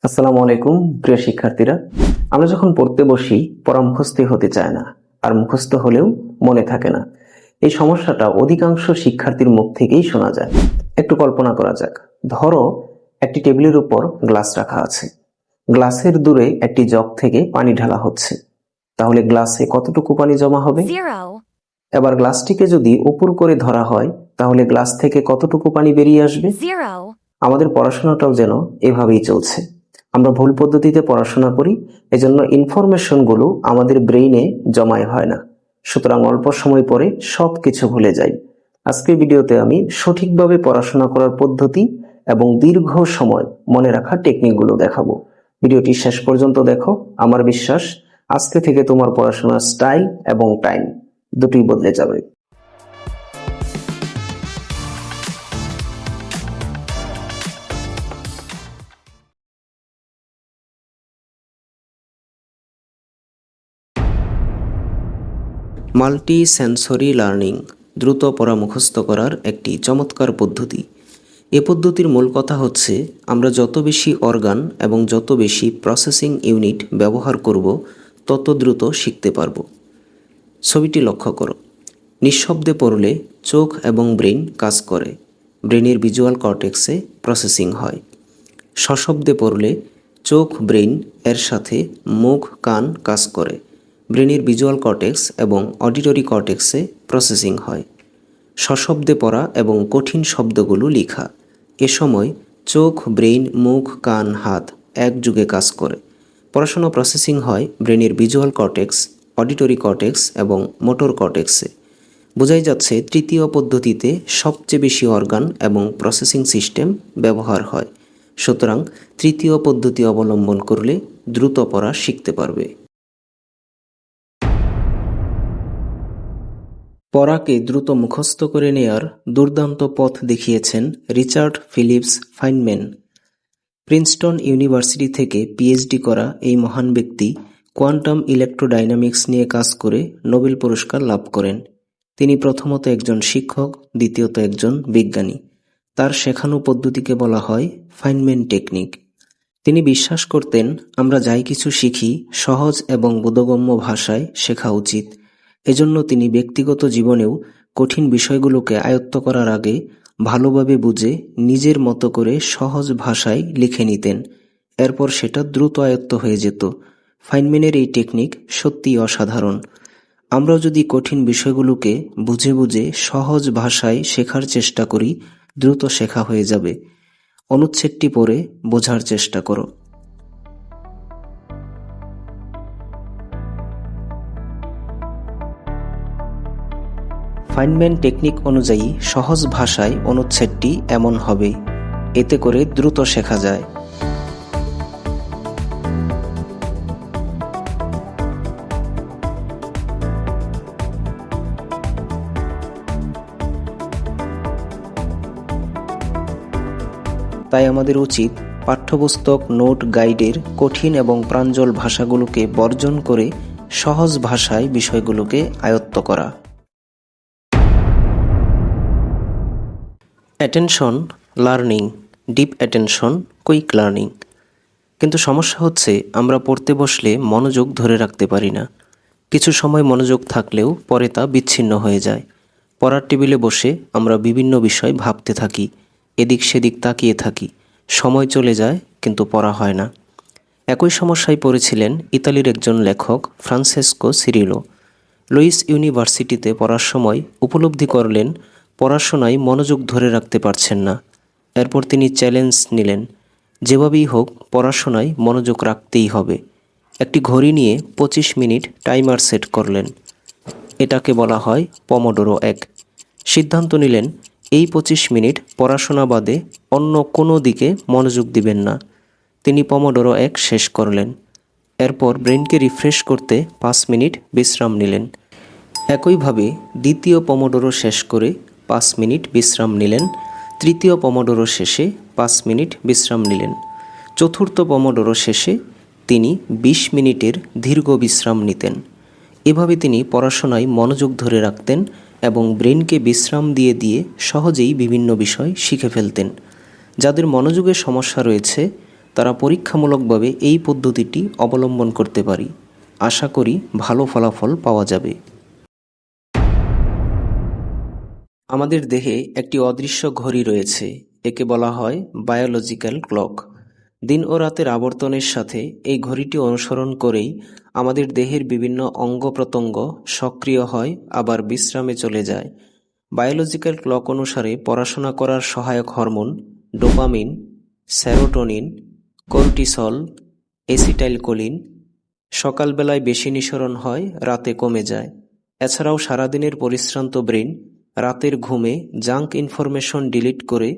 আসসালামু আলাইকুম প্রিয় শিক্ষার্থীরা। আমরা যখন পড়তে বসি পড়া মুখস্থ হতে চায় না, আর মুখস্থ হলেও মনে থাকে না। এই সমস্যাটা অধিকাংশ শিক্ষার্থীর মুখ থেকেই শোনা যায়। একটু কল্পনা করা যাক, ধরো একটি টেবিলের উপর গ্লাস রাখা আছে। গ্লাসের দূরে একটি জগ থেকে পানি ঢালা হচ্ছে, তাহলে গ্লাসে কতটুকু পানি জমা হবে? 0, এবার গ্লাসটিকে যদি উপর করে ধরা হয়, তাহলে গ্লাস থেকে কতটুকু পানি বেরিয়ে আসবে? 0, আমাদের পড়াশোনাটাও যেন এভাবেই চলছে। আমরা ভুল পদ্ধতিতে পড়াশোনা করি, এজন্য ইনফরমেশনগুলো আমাদের ব্রেইনে জমায় হয় না, সুতরাং অল্প সময় পরে সবকিছু ভুলে যাই। আজকের ভিডিওতে আমি সঠিকভাবে পড়াশোনা করার পদ্ধতি এবং দীর্ঘ সময় মনে রাখার টেকনিকগুলো দেখাবো। ভিডিওটি শেষ পর্যন্ত দেখো। আমার বিশ্বাস আজকে থেকে তোমার পড়াশোনার স্টাইল এবং টাইম দুটোই বদলে যাবে। মাল্টি সেন্সরি লার্নিং দ্রুত পড়া মুখস্থ করার একটি চমৎকার পদ্ধতি। এ পদ্ধতির মূল কথা হচ্ছে, আমরা যত বেশি অর্গান এবং যত বেশি প্রসেসিং ইউনিট ব্যবহার করব, তত দ্রুত শিখতে পারব। ছবিটি লক্ষ্য করো। নিঃশব্দে পড়লে চোখ এবং ব্রেন কাজ করে, ব্রেনের ভিজুয়াল কর্টেক্সে প্রসেসিং হয়। সশব্দে পড়লে চোখ, ব্রেন এর সাথে মুখ, কান কাজ করে, ব্রেনের ভিজুয়াল কর্টেক্স এবং অডিটরি কর্টেক্সে প্রসেসিং হয়। সশব্দে পড়া এবং কঠিন শব্দগুলো লেখা, এ সময় চোখ, ব্রেন, মুখ, কান, হাত একযোগে কাজ করে। পড়াশোনা প্রসেসিং হয় ব্রেনের ভিজুয়াল কর্টেক্স, অডিটরি কর্টেক্স এবং মোটর কর্টেক্সে। বোঝাই যাচ্ছে তৃতীয় পদ্ধতিতে সবচেয়ে বেশি অর্গান এবং প্রসেসিং সিস্টেম ব্যবহার হয়। সুতরাং তৃতীয় পদ্ধতি অবলম্বন করলে দ্রুত পড়া শিখতে পারবে। পড়াকে দ্রুত মুখস্থ করে নেয়ার দুর্দান্ত পথ দেখিয়েছেন Richard Phillips Feynman. Princeton University থেকে পিএইচডি করা এই মহান ব্যক্তি কোয়ান্টাম ইলেকট্রোডাইনামিক্স নিয়ে কাজ করে নোবেল পুরস্কার লাভ করেন। তিনি প্রথমত একজন শিক্ষক, দ্বিতীয়ত একজন বিজ্ঞানী। তার শেখানো পদ্ধতিকে বলা হয় ফাইনম্যান টেকনিক। তিনি বিশ্বাস করতেন, আমরা যাই কিছু শিখি সহজ এবং বোধগম্য ভাষায় শেখা উচিত। এজন্য তিনি ব্যক্তিগত জীবনেও কঠিন বিষয়গুলোকে আয়ত্ত করার আগে ভালোভাবে বুঝে নিজের মতো করে সহজ ভাষায় লিখে নিতেন। এরপর সেটা দ্রুত আয়ত্ত হয়ে যেত। ফাইনম্যানের এই টেকনিক সত্যিই অসাধারণ। আমরাও যদি কঠিন বিষয়গুলোকে বুঝে বুঝে সহজ ভাষায় শেখার চেষ্টা করি, দ্রুত শেখা হয়ে যাবে। অনুচ্ছেদটি পড়ে বোঝার চেষ্টা করো। ফাইনম্যান টেকনিক অনুযায়ী সহজ ভাষায় অনুচ্ছেদটি এমন হবে, এতে করে দ্রুত শেখা যায়। তাই আমাদের উচিত পাঠ্যপুস্তক, নোট, গাইডের কঠিন এবং প্রাঞ্জল ভাষাগুলোকে বর্জন করে সহজ ভাষায় বিষয়গুলোকে আয়ত্ত করা। Attention learning, deep attention, quick learning. কিন্তু সমস্যা হচ্ছে, আমরা পড়তে বসলে মনোযোগ ধরে রাখতে পারি না। কিছু সময় মনোযোগ থাকলেও পরে তা বিচ্ছিন্ন হয়ে যায়। পড়ার টেবিলে বসে আমরা বিভিন্ন বিষয় ভাবতে থাকি, এদিক সেদিক তাকিয়ে থাকি, সময় চলে যায় কিন্তু পড়া হয় না। একই সমস্যায় পড়েছিলেন ইতালির একজন লেখক ফ্রান্সেসকো সিরিলো। লুইস ইউনিভার্সিটিতে পড়ার সময় উপলব্ধি করলেন পড়াশোনায় মনোযোগ ধরে রাখতে পারছেন না। এরপর তিনি চ্যালেঞ্জ নিলেন, যেভাবেই হোক পড়াশোনায় মনোযোগ রাখতেই হবে। একটি ঘড়ি নিয়ে 25 মিনিট টাইমার সেট করলেন। এটাকে বলা হয় পমোডোরো 1। সিদ্ধান্ত নিলেন এই 25 মিনিট পড়াশোনা বাদে অন্য কোনো দিকে মনোযোগ দিবেন না। তিনি পমোডোরো 1 শেষ করলেন। এরপর ব্রেনকে রিফ্রেশ করতে 5 মিনিট বিশ্রাম নিলেন। একইভাবে দ্বিতীয় পমোডোরো শেষ করে 5 মিনিট বিশ্রাম নিলেন। তৃতীয় পমোডোরো শেষে 5 মিনিট বিশ্রাম নিলেন। চতুর্থ পমোডোরো শেষে তিনি 20 মিনিটের দীর্ঘ বিশ্রাম নিতেন। এভাবে তিনি পড়াশোনায় মনোযোগ ধরে রাখতেন এবং ব্রেনকে বিশ্রাম দিয়ে দিয়ে সহজেই বিভিন্ন বিষয় শিখে ফেলতেন। যাদের মনোযোগের সমস্যা রয়েছে তারা পরীক্ষামূলকভাবে এই পদ্ধতিটি অবলম্বন করতে পারি। আশা করি ভালো ফলাফল পাওয়া যাবে। আমাদের দেহে একটি অদৃশ্য ঘড়ি রয়েছে, একে বলা হয় বায়োলজিক্যাল ক্লক। দিন ও রাতের আবর্তনের সাথে এই ঘড়িটি অনুসরণ করেই আমাদের দেহের বিভিন্ন অঙ্গ প্রত্যঙ্গ সক্রিয় হয় আবার বিশ্রামে চলে যায়। বায়োলজিক্যাল ক্লক অনুসারে পড়াশোনা করার সহায়ক hormone dopamine, serotonin, cortisol, acetylcholine সকালবেলায় বেশি নিঃসরণ হয়, রাতে কমে যায়। এছাড়াও সারাদিনের পরিশ্রান্ত ব্রেন রাতের ঘুমে জাঙ্ক ইনফরমেশন ডিলিট করে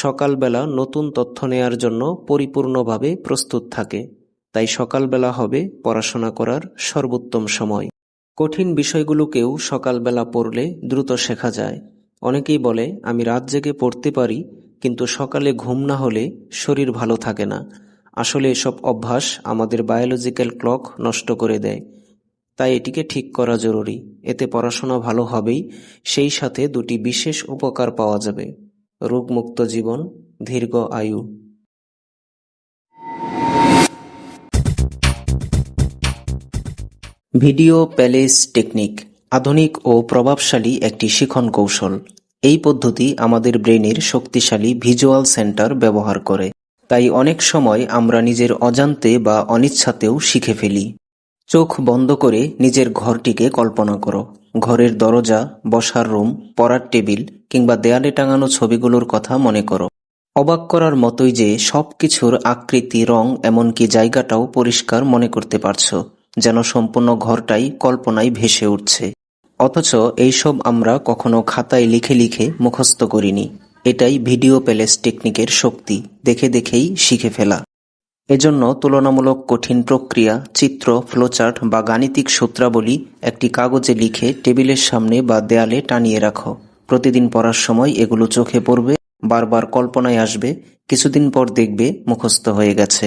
সকালবেলা নতুন তথ্য নেয়ার জন্য পরিপূর্ণভাবে প্রস্তুত থাকে। তাই সকালবেলা হবে পড়াশোনা করার সর্বোত্তম সময়। কঠিন বিষয়গুলোকেও সকালবেলা পড়লে দ্রুত শেখা যায়। অনেকেই বলে, আমি রাত জেগে পড়তে পারি, কিন্তু সকালে ঘুম না হলে শরীর ভালো থাকে না। আসলে এসব অভ্যাস আমাদের বায়োলজিক্যাল ক্লক নষ্ট করে দেয়। তাই এটিকে ঠিক করা জরুরি। এতে পড়াশোনা ভালো হবেই, সেই সাথে দুটি বিশেষ উপকার পাওয়া যাবে: রোগমুক্ত জীবন, দীর্ঘ আয়ু। ভিডিও প্যালেস টেকনিক আধুনিক ও প্রভাবশালী একটি শিখন কৌশল। এই পদ্ধতি আমাদের ব্রেনের শক্তিশালী ভিজুয়াল সেন্টার ব্যবহার করে। তাই অনেক সময় আমরা নিজের অজান্তে বা অনিচ্ছাতেও শিখে ফেলি। চোখ বন্ধ করে নিজের ঘরটিকে কল্পনা করো। ঘরের দরজা, বসার রুম, পড়ার টেবিল কিংবা দেয়ালে টাঙানো ছবিগুলোর কথা মনে করো। অবাক করার মতোই যে সবকিছুর আকৃতি, রং, এমনকি জায়গাটাও পরিষ্কার মনে করতে পারছো, যেন সম্পূর্ণ ঘরটাই কল্পনায় ভেসে উঠছে। অথচ এইসব আমরা কখনো খাতায় লিখে লিখে মুখস্থ করিনি। এটাই ভিডিও প্যালেস টেকনিকের শক্তি, দেখে দেখেই শিখে ফেলা। এজন্য তুলনামূলক কঠিন প্রক্রিয়া, চিত্র, ফ্লোচার্ট বা গাণিতিক সূত্রাবলী একটি কাগজে লিখে টেবিলের সামনে বা দেয়ালে টানিয়ে রাখো। প্রতিদিন পড়ার সময় এগুলো চোখে পড়বে, বারবার কল্পনায় আসবে, কিছুদিন পর দেখবে মুখস্থ হয়ে গেছে।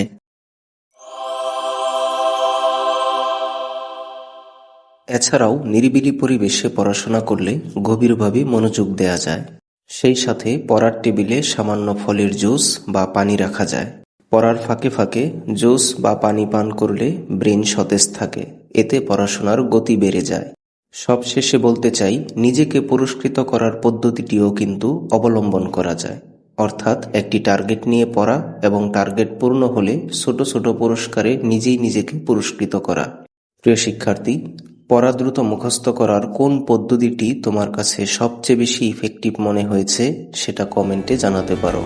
এছাড়াও নিরিবিলি পরিবেশে পড়াশোনা করলে গভীরভাবে মনোযোগ দেয়া যায়। সেই সাথে পড়ার টেবিলে সামান্য ফলের জুস বা পানি রাখা যায়। পড়ার ফাঁকে ফাঁকে জুস বা পানি পান করলে ব্রেন সতেজ থাকে, এতে পড়াশোনার গতি বেড়ে যায়। সবশেষে বলতে চাই, নিজেকে পুরস্কৃত করার পদ্ধতিটিও কিন্তু অবলম্বন করা যায়। অর্থাৎ একটি টার্গেট নিয়ে পড়া এবং টার্গেট পূর্ণ হলে ছোট ছোট পুরস্কারে নিজেই নিজেকে পুরস্কৃত করা। প্রিয় শিক্ষার্থী, পড়া দ্রুত মুখস্থ করার কোন পদ্ধতিটি তোমার কাছে সবচেয়ে বেশি ইফেক্টিভ মনে হয়েছে সেটা কমেন্টে জানাতে পারো।